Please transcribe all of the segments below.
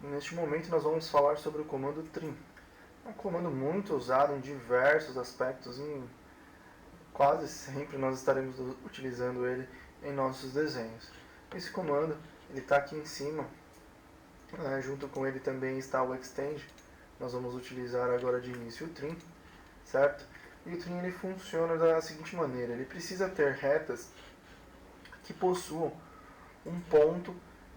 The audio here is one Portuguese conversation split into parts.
Neste momento nós vamos falar sobre o comando trim. É um comando muito usado em diversos aspectos, quase sempre nós estaremos utilizando ele em nossos desenhos. Esse comando ele está aqui em cima, junto com ele também está o extend. Nós vamos utilizar agora de início o trim, certo? E o trim ele funciona da seguinte maneira: ele precisa ter retas que possuam um ponto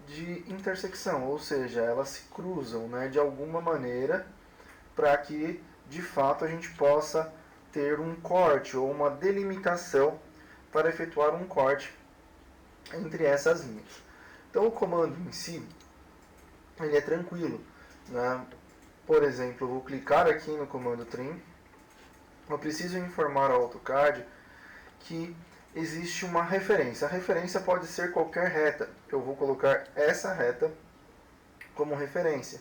de intersecção, ou seja, elas se cruzam, de alguma maneira, para que de fato a gente possa ter um corte ou uma delimitação para efetuar um corte entre essas linhas. Então o comando em si ele é tranquilo, Por exemplo, eu vou clicar aqui no comando trim. Eu preciso informar ao AutoCAD que existe uma referência. A referência pode ser qualquer reta. Eu vou colocar essa reta como referência.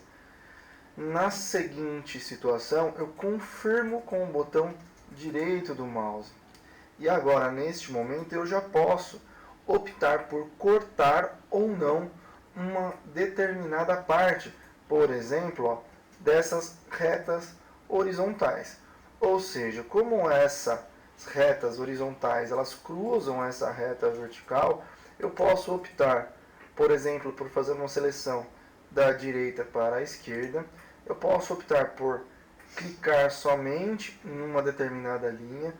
Na seguinte situação, eu confirmo com o botão direito do mouse. E agora, neste momento, eu já posso optar por cortar ou não uma determinada parte, por exemplo, dessas retas horizontais. Ou seja, como essas retas horizontais elas cruzam essa reta vertical, eu posso optar, por exemplo, por fazer uma seleção da direita para a esquerda. Eu posso optar por clicar somente em uma determinada linha,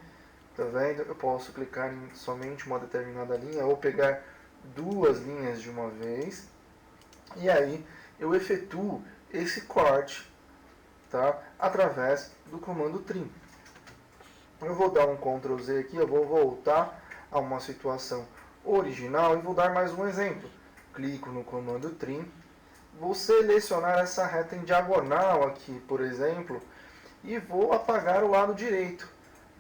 tá vendo? Eu posso clicar em somente uma determinada linha ou pegar duas linhas de uma vez, e aí eu efetuo esse corte, tá? Através do comando trim. Eu vou dar um Ctrl Z aqui, eu vou voltar a uma situação original e vou dar mais um exemplo. Clico no comando trim, vou selecionar essa reta em diagonal aqui, por exemplo, e vou apagar o lado direito.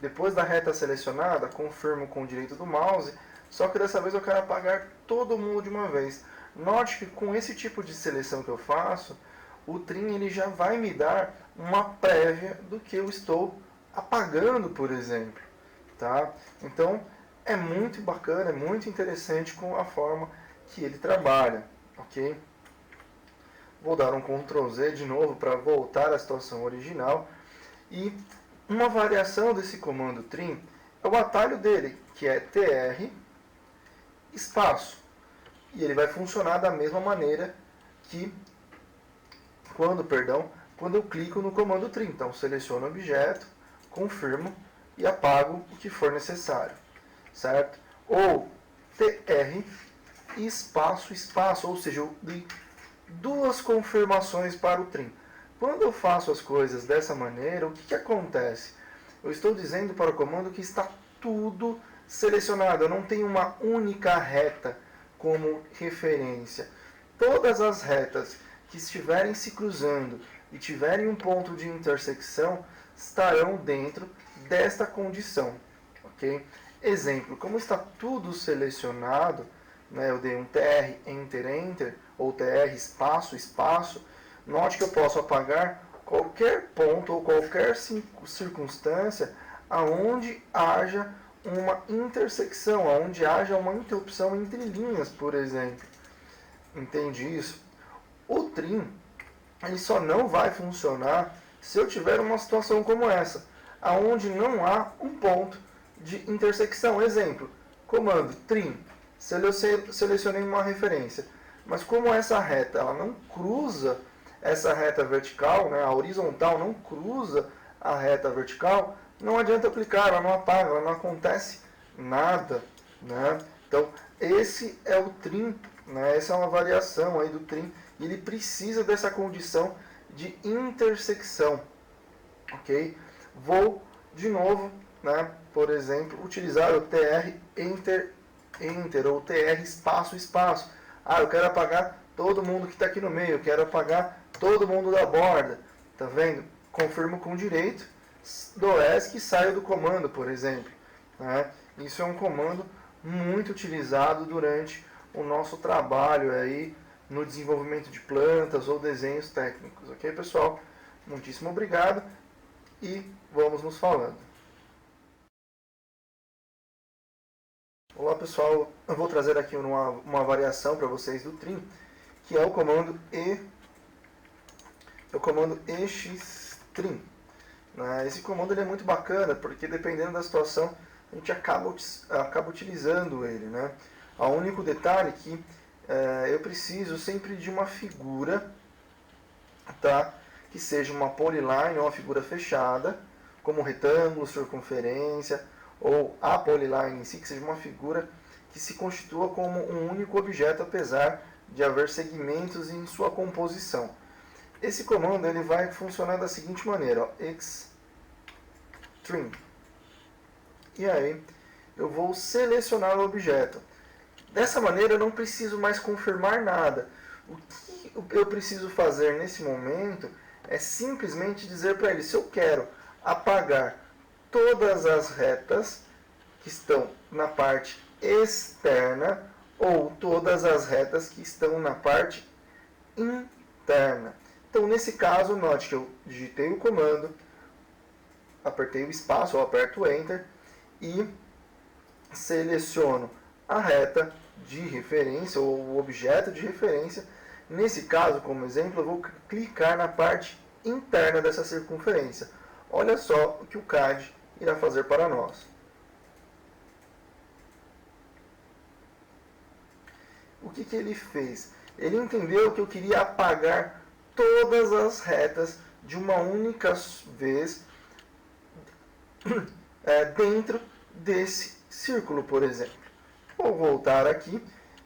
Depois da reta selecionada, confirmo com o direito do mouse, só que dessa vez eu quero apagar todo mundo de uma vez. Note que com esse tipo de seleção que eu faço, o trim ele já vai me dar uma prévia do que eu estou apagando, por exemplo. Tá? Então é muito bacana, é muito interessante com a forma que ele trabalha. Ok? Vou dar um Ctrl Z de novo para voltar à situação original. E uma variação desse comando trim é o atalho dele, que é TR espaço. E ele vai funcionar da mesma maneira que quando eu clico no comando trim. Então seleciono o objeto, confirmo e apago o que for necessário, certo? Ou TR espaço espaço, ou seja, eu dei duas confirmações para o trim. Quando eu faço as coisas dessa maneira, o que acontece? Eu estou dizendo para o comando que está tudo selecionado. Eu não tenho uma única reta como referência. Todas as retas que estiverem se cruzando e tiverem um ponto de intersecção estarão dentro desta condição. Okay? Exemplo, como está tudo selecionado, eu dei um TR, Enter, Enter, ou TR, espaço, espaço. Note que eu posso apagar qualquer ponto ou qualquer circunstância aonde haja uma intersecção, aonde haja uma interrupção entre linhas, por exemplo. Entende isso? O trim ele só não vai funcionar se eu tiver uma situação como essa, aonde não há um ponto de intersecção. Exemplo, comando trim, selecionei uma referência, mas como essa reta ela não cruza essa reta vertical, a horizontal não cruza a reta vertical, não adianta eu clicar, ela não apaga, ela não acontece nada. Então, esse é o trim, essa é uma variação aí do trim, e ele precisa dessa condição de intersecção. Ok? Vou, de novo, por exemplo, utilizar o TR Enter, Enter, ou TR espaço, espaço. Eu quero apagar todo mundo que está aqui no meio, eu quero apagar todo mundo da borda. Tá vendo? Confirmo com direito, dou ESC e saio do comando, por exemplo. Isso é um comando muito utilizado durante o nosso trabalho aí no desenvolvimento de plantas ou desenhos técnicos. Ok, pessoal? Muitíssimo obrigado e vamos nos falando. Olá, pessoal. Eu vou trazer aqui uma variação para vocês do trim, que é o comando é o comando extrim. Esse comando ele é muito bacana, porque dependendo da situação, a gente acaba utilizando ele. Né? O único detalhe é que eu preciso sempre de uma figura, tá? Que seja uma polyline ou uma figura fechada, como retângulo, circunferência, ou a polyline em si, que seja uma figura que se constitua como um único objeto, apesar de haver segmentos em sua composição. Esse comando ele vai funcionar da seguinte maneira, ó, extrim. E aí eu vou selecionar o objeto. Dessa maneira eu não preciso mais confirmar nada. O que eu preciso fazer nesse momento é simplesmente dizer para ele se eu quero apagar todas as retas que estão na parte externa ou todas as retas que estão na parte interna. Então, nesse caso, note que eu digitei o comando, apertei o espaço ou aperto o Enter e seleciono a reta de referência ou o objeto de referência. Nesse caso, como exemplo, eu vou clicar na parte interna dessa circunferência. Olha só o que o CAD irá fazer para nós. O que ele fez? Ele entendeu que eu queria apagar todas as retas de uma única vez dentro desse círculo, por exemplo. Vou voltar aqui.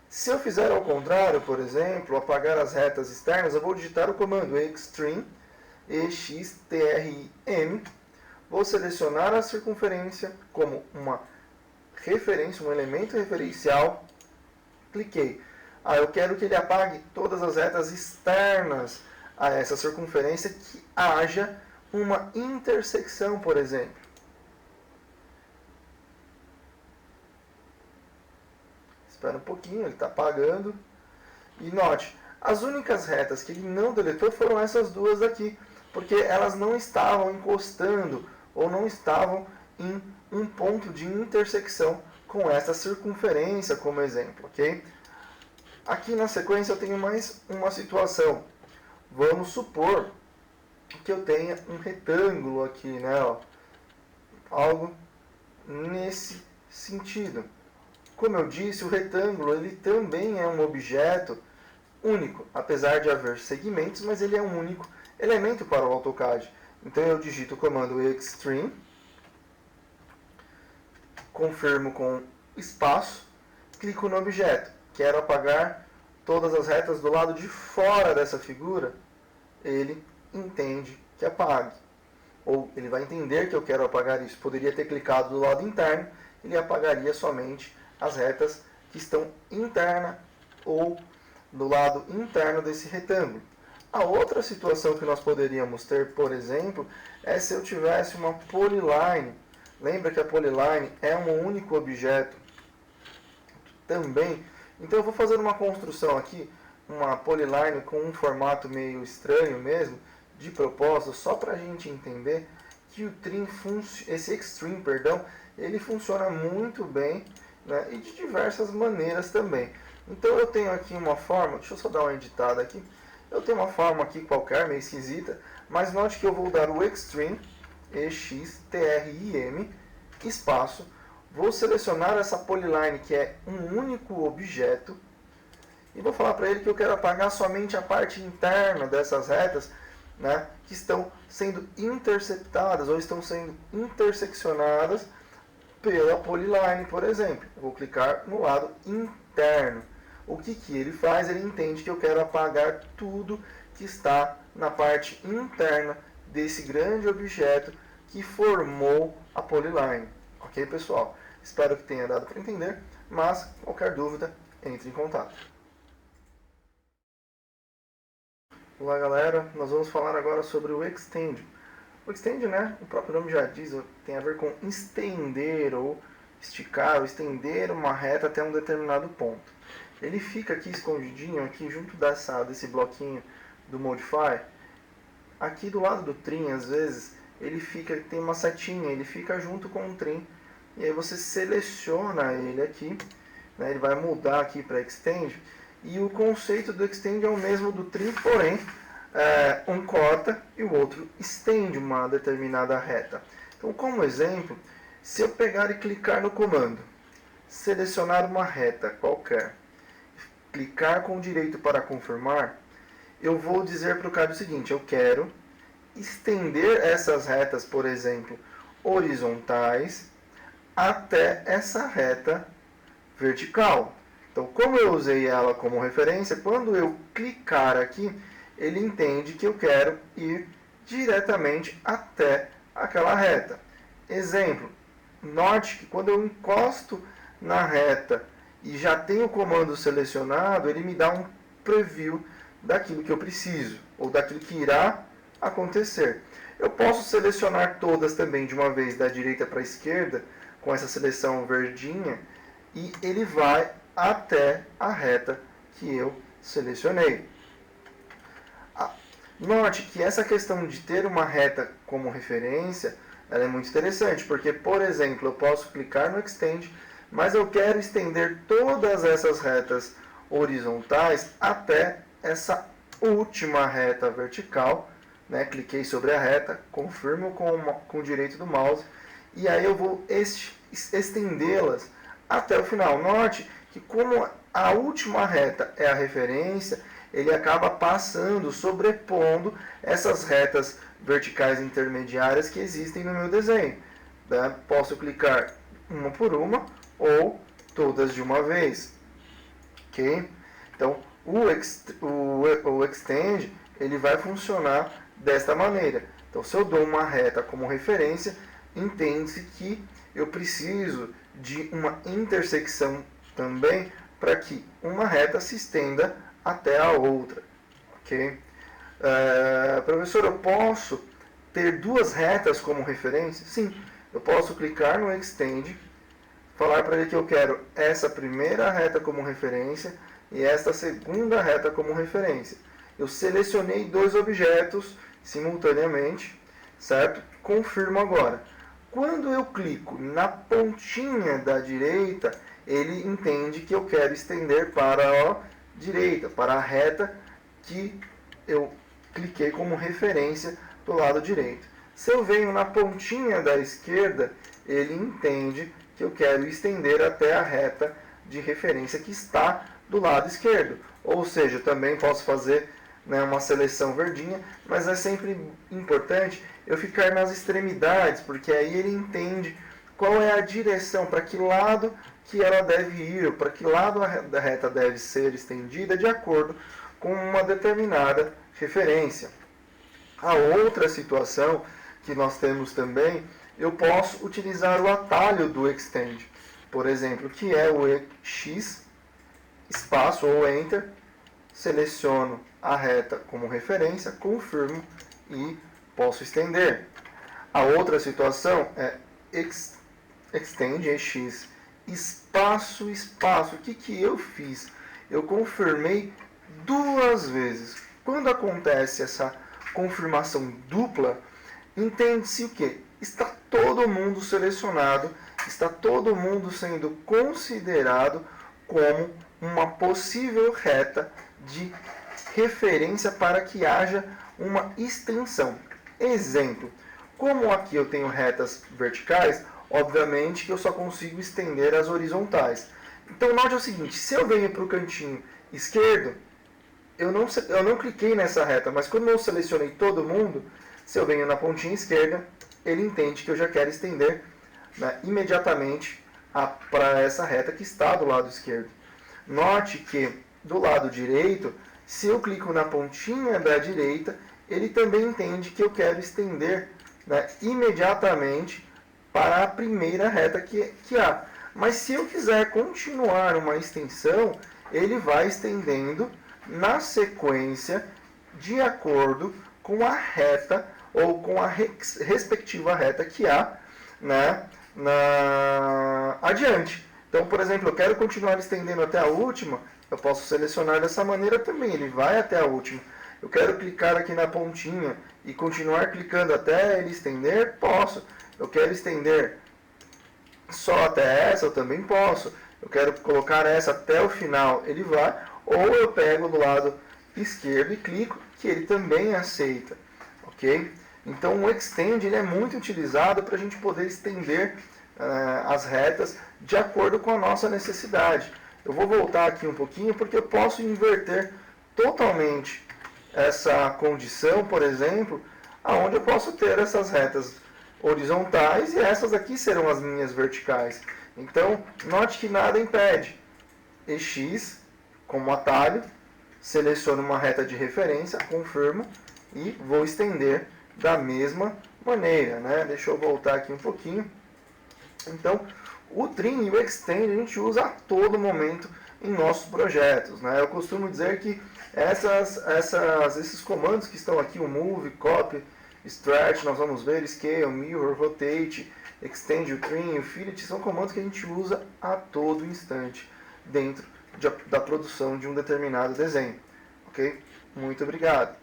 Se eu fizer ao contrário, por exemplo, apagar as retas externas, eu vou digitar o comando extrim, extrim. Vou selecionar a circunferência como uma referência, um elemento referencial. Cliquei. Eu quero que ele apague todas as retas externas a essa circunferência que haja uma intersecção, por exemplo. Espera um pouquinho, ele está apagando. E note, as únicas retas que ele não deletou foram essas duas aqui, porque elas não estavam encostando ou não estavam em um ponto de intersecção com essa circunferência como exemplo, ok? Aqui na sequência eu tenho mais uma situação. Vamos supor que eu tenha um retângulo aqui, né? Ó, algo nesse sentido. Como eu disse, o retângulo ele também é um objeto único, apesar de haver segmentos, mas ele é um único elemento para o AutoCAD. Então eu digito o comando extrim, confirmo com espaço, clico no objeto. Quero apagar todas as retas do lado de fora dessa figura, ele entende que apague. Ou ele vai entender que eu quero apagar isso. Poderia ter clicado do lado interno, ele apagaria somente as retas que estão interna ou do lado interno desse retângulo. A outra situação que nós poderíamos ter, por exemplo, é se eu tivesse uma polyline. Lembra que a polyline é um único objeto também. Então eu vou fazer uma construção aqui, uma polyline com um formato meio estranho mesmo, de propósito, só para a gente entender que o trim, esse extrim, ele funciona muito bem, né, e de diversas maneiras também. Então eu tenho aqui uma forma, deixa eu só dar uma editada aqui, eu tenho uma forma aqui qualquer, meio esquisita, mas note que eu vou dar o extrim, extrim, espaço, vou selecionar essa polyline que é um único objeto e vou falar para ele que eu quero apagar somente a parte interna dessas retas, né, que estão sendo interceptadas ou estão sendo interseccionadas pela polyline, por exemplo. Vou clicar no lado interno. O que ele faz? Ele entende que eu quero apagar tudo que está na parte interna desse grande objeto que formou a polyline. Ok, pessoal? Espero que tenha dado para entender, mas qualquer dúvida, entre em contato. Olá, galera. Nós vamos falar agora sobre o extend. O extend, né, o próprio nome já diz, tem a ver com estender ou esticar ou estender uma reta até um determinado ponto. Ele fica aqui escondidinho, aqui junto desse bloquinho do Modify. Aqui do lado do trim, às vezes, ele tem uma setinha, ele fica junto com o trim. E aí você seleciona ele aqui, né, ele vai mudar aqui para extend. E o conceito do extend é o mesmo do trim, porém, Um corta e o outro estende uma determinada reta. Então, como exemplo, se eu pegar e clicar no comando, selecionar uma reta qualquer, clicar com o direito para confirmar, eu vou dizer para o cara o seguinte: eu quero estender essas retas, por exemplo, horizontais, até essa reta vertical. Então, como eu usei ela como referência, quando eu clicar aqui, ele entende que eu quero ir diretamente até aquela reta. Exemplo, note que quando eu encosto na reta e já tenho o comando selecionado, ele me dá um preview daquilo que eu preciso, ou daquilo que irá acontecer. Eu posso selecionar todas também de uma vez, da direita para a esquerda, com essa seleção verdinha, e ele vai até a reta que eu selecionei. Note que essa questão de ter uma reta como referência, ela é muito interessante, porque, por exemplo, eu posso clicar no Extend, mas eu quero estender todas essas retas horizontais até essa última reta vertical, né? Cliquei sobre a reta, confirmo com o direito do mouse, e aí eu vou estendê-las até o final. Note que como a última reta é a referência, ele acaba passando, sobrepondo essas retas verticais intermediárias que existem no meu desenho. Né? Posso clicar uma por uma ou todas de uma vez. Ok? Então, o Extend ele vai funcionar desta maneira. Então, se eu dou uma reta como referência, entende-se que eu preciso de uma intersecção também para que uma reta se estenda até a outra. Ok? Professor, eu posso ter duas retas como referência? Sim, eu posso clicar no Extend, falar para ele que eu quero essa primeira reta como referência e esta segunda reta como referência. Eu selecionei dois objetos simultaneamente, certo? Confirmo agora. Quando eu clico na pontinha da direita, ele entende que eu quero estender para a direita, para a reta que eu cliquei como referência do lado direito. Se eu venho na pontinha da esquerda, ele entende que eu quero estender até a reta de referência que está do lado esquerdo. Ou seja, também posso fazer, né, uma seleção verdinha, mas é sempre importante eu ficar nas extremidades, porque aí ele entende qual é a direção, para que lado que ela deve ir, para que lado a reta deve ser estendida de acordo com uma determinada referência. A outra situação que nós temos também, eu posso utilizar o atalho do Extend, por exemplo, que é o X, espaço ou Enter, seleciono a reta como referência, confirmo e posso estender. A outra situação é Extend, EX, espaço, espaço. O que eu fiz? Eu confirmei duas vezes. Quando acontece essa confirmação dupla, entende-se o que? Está todo mundo selecionado, está todo mundo sendo considerado como uma possível reta de referência para que haja uma extensão. Exemplo, como aqui eu tenho retas verticais, obviamente que eu só consigo estender as horizontais. Então note o seguinte, se eu venho para o cantinho esquerdo, eu não cliquei nessa reta, mas quando eu selecionei todo mundo, se eu venho na pontinha esquerda, ele entende que eu já quero estender, né, imediatamente para essa reta que está do lado esquerdo. Note que do lado direito, se eu clico na pontinha da direita, ele também entende que eu quero estender, né, imediatamente para a primeira reta que há. Mas se eu quiser continuar uma extensão, ele vai estendendo na sequência de acordo com a reta ou com a respectiva reta que há, né, adiante. Então, por exemplo, eu quero continuar estendendo até a última, eu posso selecionar dessa maneira também, ele vai até a última. Eu quero clicar aqui na pontinha e continuar clicando até ele estender, posso. Eu quero estender só até essa, eu também posso. Eu quero colocar essa até o final, ele vai. Ou eu pego do lado esquerdo e clico, que ele também aceita, ok? Então o Extend ele é muito utilizado para a gente poder estender as retas de acordo com a nossa necessidade. Eu vou voltar aqui um pouquinho porque eu posso inverter totalmente essa condição, por exemplo, aonde eu posso ter essas retas horizontais e essas aqui serão as minhas verticais. Então, note que nada impede. EX como atalho, seleciono uma reta de referência, confirmo e vou estender da mesma maneira, né? Deixa eu voltar aqui um pouquinho. Então, o Trim e o Extend a gente usa a todo momento em nossos projetos, né? Eu costumo dizer que esses comandos que estão aqui, o Move, Copy, Stretch, nós vamos ver, Scale, Mirror, Rotate, Extend, o Trim, o Fillet, são comandos que a gente usa a todo instante dentro da produção de um determinado desenho, ok? Muito obrigado!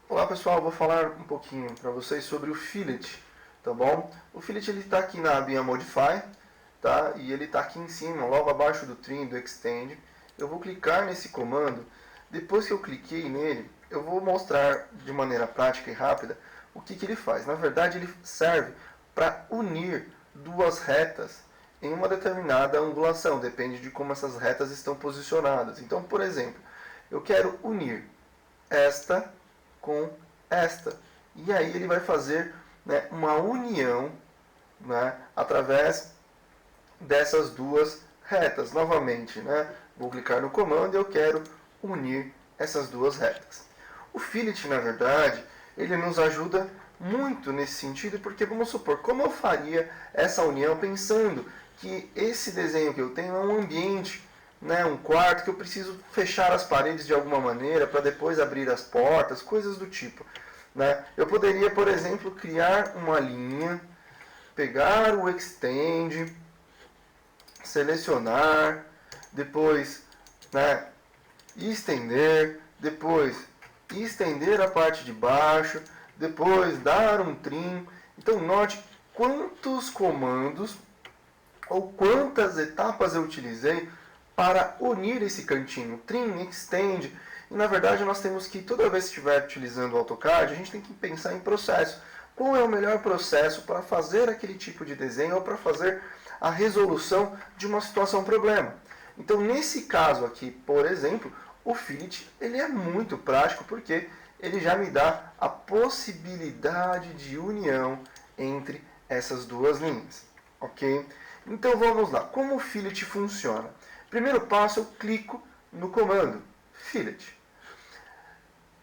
Olá pessoal, vou falar um pouquinho para vocês sobre o Fillet, tá bom? O Fillet ele está aqui na abinha Modify, tá? E ele está aqui em cima, logo abaixo do Trim, do Extend. Eu vou clicar nesse comando. Depois que eu cliquei nele, eu vou mostrar de maneira prática e rápida o que ele faz. Na verdade, ele serve para unir duas retas em uma determinada angulação, depende de como essas retas estão posicionadas. Então, por exemplo, eu quero unir esta com esta. E aí ele vai fazer, né, uma união, né, através dessas duas retas. Novamente, né, vou clicar no comando e eu quero unir essas duas retas. O Fillet, na verdade, ele nos ajuda muito nesse sentido, porque vamos supor, como eu faria essa união pensando que esse desenho que eu tenho é um ambiente, né, um quarto que eu preciso fechar as paredes de alguma maneira para depois abrir as portas, coisas do tipo, né? Eu poderia, por exemplo, criar uma linha, pegar o Extend, selecionar, depois, né, estender, depois estender a parte de baixo, depois dar um trim. Então note quantos comandos ou quantas etapas eu utilizei para unir esse cantinho, trim, extend. E na verdade nós temos que, toda vez que estiver utilizando o AutoCAD, a gente tem que pensar em processo. Qual é o melhor processo para fazer aquele tipo de desenho ou para fazer a resolução de uma situação problema? Então nesse caso aqui, por exemplo, o Fillet ele é muito prático porque ele já me dá a possibilidade de união entre essas duas linhas, ok? Então vamos lá, como o Fillet funciona? Primeiro passo, eu clico no comando Fillet.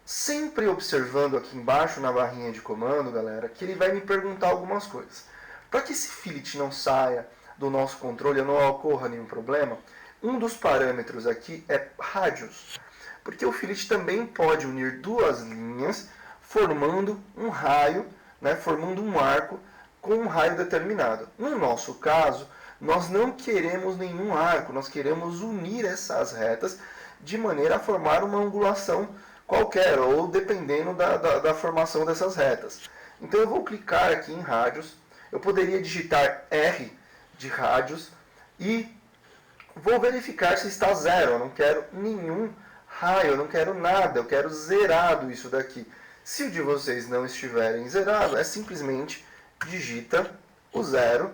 Sempre observando aqui embaixo na barrinha de comando, galera, que ele vai me perguntar algumas coisas. Para que esse Fillet não saia do nosso controle e não ocorra nenhum problema, um dos parâmetros aqui é radius, porque o Fillet também pode unir duas linhas formando um raio, né, formando um arco com um raio determinado. No nosso caso, nós não queremos nenhum arco, nós queremos unir essas retas de maneira a formar uma angulação qualquer, ou dependendo da formação dessas retas. Então eu vou clicar aqui em radius, eu poderia digitar R de radius e vou verificar se está zero. Eu não quero nenhum raio, eu não quero nada, eu quero zerado isso daqui. Se o de vocês não estiverem zerado, é simplesmente digita o 0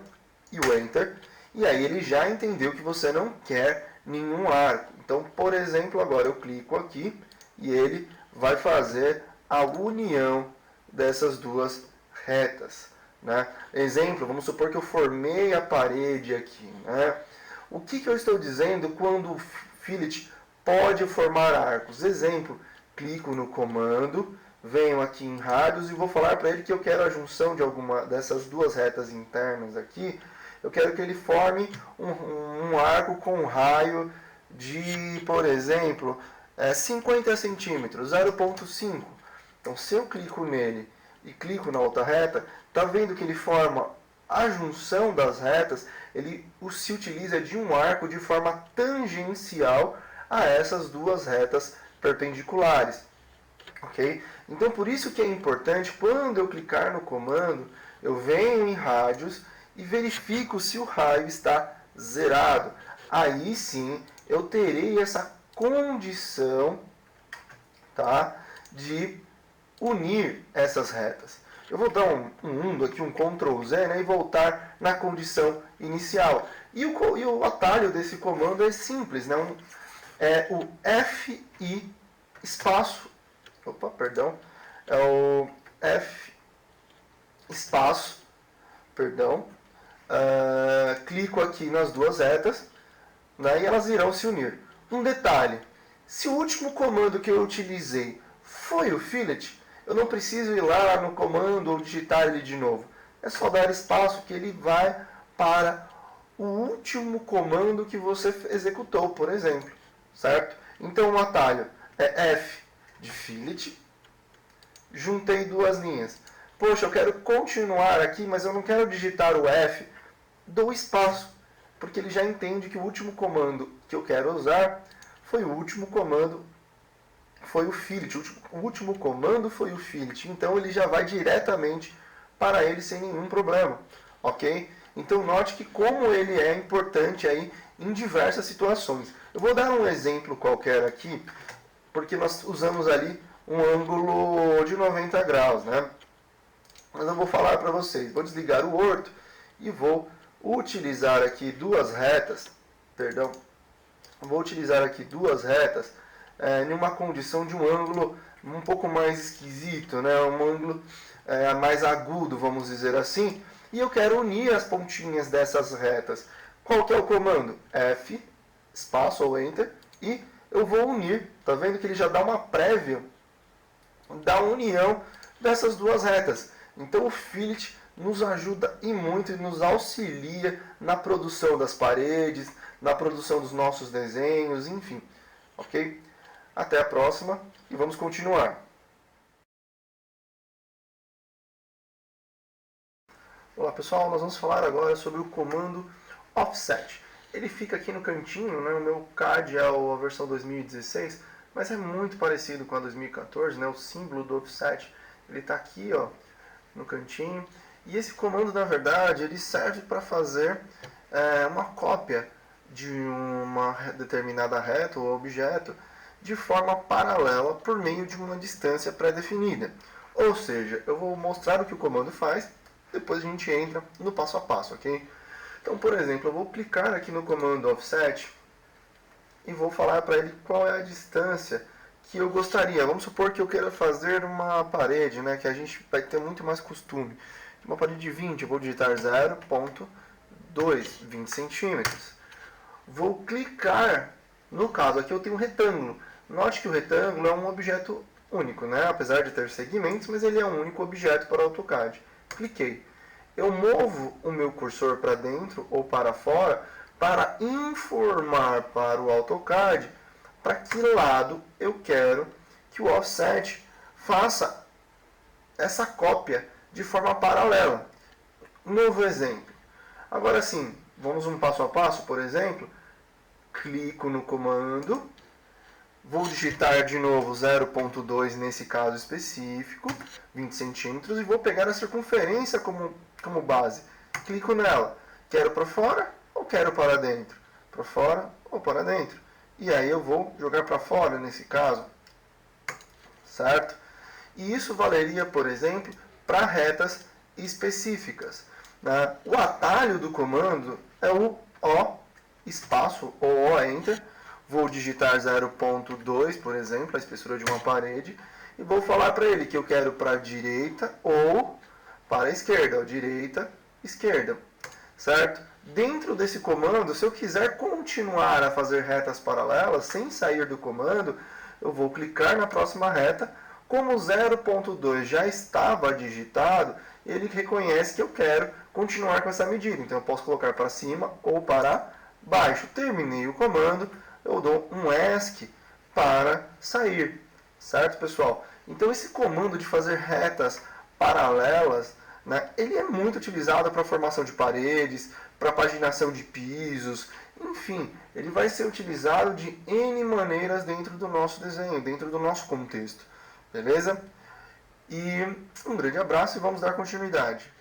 e o Enter, e aí ele já entendeu que você não quer nenhum arco. Então, por exemplo, agora eu clico aqui e ele vai fazer a união dessas duas retas, né? Exemplo, vamos supor que eu formei a parede aqui, né? O que eu estou dizendo quando o Fillet pode formar arcos? Exemplo, clico no comando, venho aqui em radius e vou falar para ele que eu quero a junção de alguma dessas duas retas internas aqui. Eu quero que ele forme um arco com um raio de, por exemplo, 50 centímetros, 0,5. Então, se eu clico nele e clico na outra reta, tá vendo que ele forma a junção das retas, ele se utiliza de um arco de forma tangencial a essas duas retas perpendiculares. Ok? Então, por isso que é importante, quando eu clicar no comando, eu venho em radius e verifico se o raio está zerado. aí sim eu terei essa condição, tá, de unir essas retas. Eu vou dar um undo aqui, um Ctrl Z, né, e voltar na condição inicial. E o atalho desse comando é simples, né? É o FI espaço, é o F espaço, clico aqui nas duas retas, né, e elas irão se unir. Um detalhe, se o último comando que eu utilizei foi o fillet, eu não preciso ir lá no comando ou digitar ele de novo. É só dar espaço que ele vai para o último comando que você executou, por exemplo. Certo? Então o atalho é F de fillet, juntei duas linhas. Poxa, eu quero continuar aqui, mas eu não quero digitar o F, dou espaço, porque ele já entende que o último comando que eu quero usar foi o último comando, foi o fillet. O último comando foi o fillet, então ele já vai diretamente para ele sem nenhum problema, ok? Então note que como ele é importante aí em diversas situações. Eu vou dar um exemplo qualquer aqui, porque nós usamos ali um ângulo de 90 graus, né? Mas eu vou falar para vocês, vou desligar o orto e vou utilizar aqui duas retas, em uma condição de um ângulo um pouco mais esquisito, né? Um ângulo mais agudo, vamos dizer assim, e eu quero unir as pontinhas dessas retas. Qual que é o comando? F, espaço ou Enter, e eu vou unir. Tá vendo que ele já dá uma prévia da união dessas duas retas. Então o fillet nos ajuda e muito e nos auxilia na produção das paredes, na produção dos nossos desenhos, enfim. Ok? Até a próxima e vamos continuar. Olá pessoal, nós vamos falar agora sobre o comando offset. Ele fica aqui no cantinho, né? O meu CAD é a versão 2016, mas é muito parecido com a 2014, né? O símbolo do offset, ele está aqui, ó, no cantinho. E esse comando, na verdade, ele serve para fazer uma cópia de uma determinada reta ou objeto de forma paralela por meio de uma distância pré-definida. Ou seja, eu vou mostrar o que o comando faz, depois a gente entra no passo a passo, ok? Então, por exemplo, eu vou clicar aqui no comando offset e vou falar para ele qual é a distância que eu gostaria. Vamos supor que eu queira fazer uma parede, né, que a gente vai ter muito mais costume. Uma parede de 20, eu vou digitar 0.2, 20 centímetros. Vou clicar, no caso aqui eu tenho um retângulo. Note que o retângulo é um objeto único, né? Apesar de ter segmentos, mas ele é um único objeto para o AutoCAD. Cliquei. Eu movo o meu cursor para dentro ou para fora para informar para o AutoCAD para que lado eu quero que o offset faça essa cópia de forma paralela. Novo exemplo. Agora sim, vamos um passo a passo, por exemplo. Clico no comando, vou digitar de novo 0.2 nesse caso específico, 20 centímetros, e vou pegar a circunferência como base. Clico nela. Quero para fora ou quero para dentro? Para fora ou para dentro? E aí eu vou jogar para fora nesse caso. Certo? E isso valeria, por exemplo, para retas específicas. Né? O atalho do comando é o O espaço ou O Enter. Vou digitar 0.2, por exemplo, a espessura de uma parede, e vou falar para ele que eu quero para a direita ou para a esquerda, direita, esquerda, certo? Dentro desse comando, se eu quiser continuar a fazer retas paralelas sem sair do comando, eu vou clicar na próxima reta. Como o 0.2 já estava digitado, ele reconhece que eu quero continuar com essa medida. Então eu posso colocar para cima ou para baixo. Terminei o comando, eu dou um ESC para sair. Certo, pessoal? Então esse comando de fazer retas paralelas, né, ele é muito utilizado para formação de paredes, para paginação de pisos, enfim, ele vai ser utilizado de N maneiras dentro do nosso desenho, dentro do nosso contexto. Beleza? E um grande abraço e vamos dar continuidade.